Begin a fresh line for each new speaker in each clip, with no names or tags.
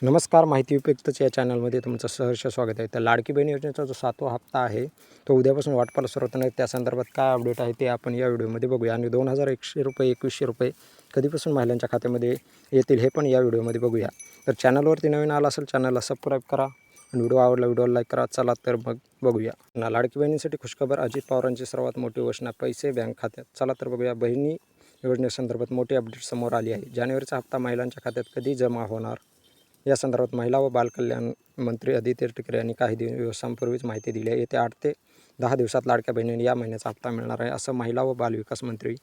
नमस्कार, माहिती उपयुक्तच या चॅनलमध्ये तुमचं सहर्ष स्वागत आहे. तर लाडकी बहीण योजनेचा जो 7वा हप्ता आहे तो उद्यापासून वाटपाला सुरुवात होणार आहे. त्या संदर्भात काय अपडेट आहे ते आपण या व्हिडिओमध्ये बघूया आणि 2100 रुपये 2100 रुपये कधीपासून महिलांच्या खात्यामध्ये येतील हे पण या व्हिडिओमध्ये बघूया. तर चॅनलवरती नवीन आला असेल चॅनलला सबस्क्राईब करा आणि व्हिडिओ आवडला व्हिडिओला लाईक करा. चला तर मग बघूया. लाडकी बहिणीसाठी खुशखबर, अजित पवारांची सर्वात मोठी घोषणा, पैसे बँक खात्यात. चला तर बघूया. बहिणी योजनेसंदर्भात मोठी अपडेट समोर आली आहे. जानेवारीचा हप्ता महिलांच्या खात्यात कधी जमा होणार या संदर्भात महिला व बालकल्याण मंत्री अदिती तटकरे यांनी काही दिवसांपूर्वीच माहिती दिली आहे. येत्या 8 ते 10 दिवसात लाडक्या बहिणींना या महिन्याचा हप्ता मिळणार आहे, असं महिला व बालविकास मंत्री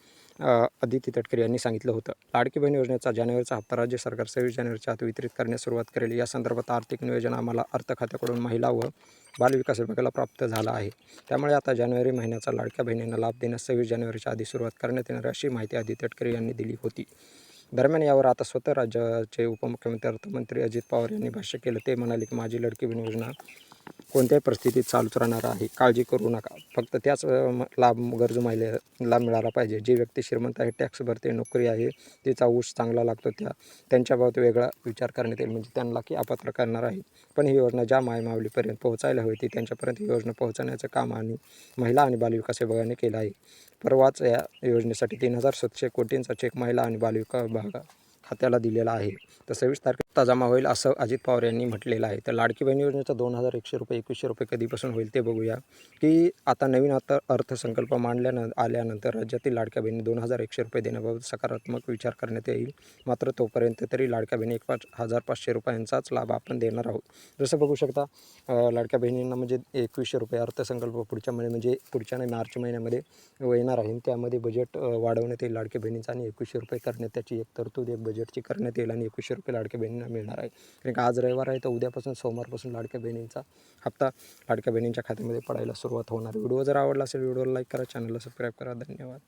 अदिती तटकरे यांनी सांगितलं होतं. लाडकी बहीण योजनेचा जानेवारीचा हप्ता राज्य सरकार 26 जानेवारीच्या आत वितरित करण्यास सुरुवात करेल. या संदर्भात आर्थिक नियोजन आम्हाला अर्थ खात्याकडून महिला व बालविकास विभागाला प्राप्त झाला आहे. त्यामुळे आता जानेवारी महिन्याचा लाडक्या बहिणींना लाभ देण्यास 26 जानेवारीच्या आधी सुरुवात करण्यात येणार अशी माहिती अदिती तटकरे यांनी दिली होती. दरम्यान यावर आता स्वतः राज्याचे उपमुख्यमंत्री अर्थमंत्री अजित पवार यांनी भाष्य केलं. ते म्हणाले की माझी लाडकी बहीण योजना कोणत्याही परिस्थितीत चालूच राहणार आहे. काळजी करू नका. फक्त त्याच लाभ गरजू महिलेला मिळाला पाहिजे. जी व्यक्ती श्रीमंत आहे, टॅक्स भरते, नोकरी आहे, तिचा ऊस चांगला लागतो, त्यांच्याबाबत वेगळा विचार करण्यात येईल, म्हणजे त्यांना की अपात्र करणार आहे. पण ही योजना ज्या मायमावलीपर्यंत पोहोचायला हवी ती त्यांच्यापर्यंत ही योजना पोहोचवण्याचं काम आणि महिला आणि बालविकास विभागाने केलं आहे. परवाच या योजनेसाठी 3700 कोटींचा चेक महिला आणि बालविकास विभाग खात्याला दिलेला आहे. तर 26 तारखेला जमा होईल असं अजित पवार यांनी म्हटलेलं आहे. तर लाडकी बहीण योजनेचा 2100 रुपये 2100 रुपये कधीपासून होईल ते बघूया. की आता नवीन अर्थसंकल्प आल्यानंतर राज्यातील लाडक्या बहिणी 2100 रुपये देण्याबाबत सकारात्मक विचार करण्यात येईल. मात्र तोपर्यंत तरी लाडक्या बहिणी 1500 रुपयांचाच लाभ आपण देणार आहोत. जसं बघू शकता लाडक्या बहिणींना म्हणजे 2100 रुपये अर्थसंकल्प पुढच्या म्हणजे पुढच्या मार्च महिन्यामध्ये येणार आहे. त्यामध्ये बजेट वाढवण्यात येईल लाडक्या बहिणींचा आणि 2100 रुपये करण्यात त्याची एक तरतूद एक बजेटची करण्यात येईल आणि 2100 रुपये लाडक्या बहिणींना मिळणार आहे. कारण का आज रविवार आहे तर उद्यापासून सोमवारपासून लाडक्या बहिणींचा हप्ता लाडक्या बहिणींच्या खात्यामध्ये पडायला सुरुवात होणार. व्हिडिओ जर आवडला असेल व्हिडिओला लाईक करा, चॅनलला सबस्क्राईब करा. धन्यवाद.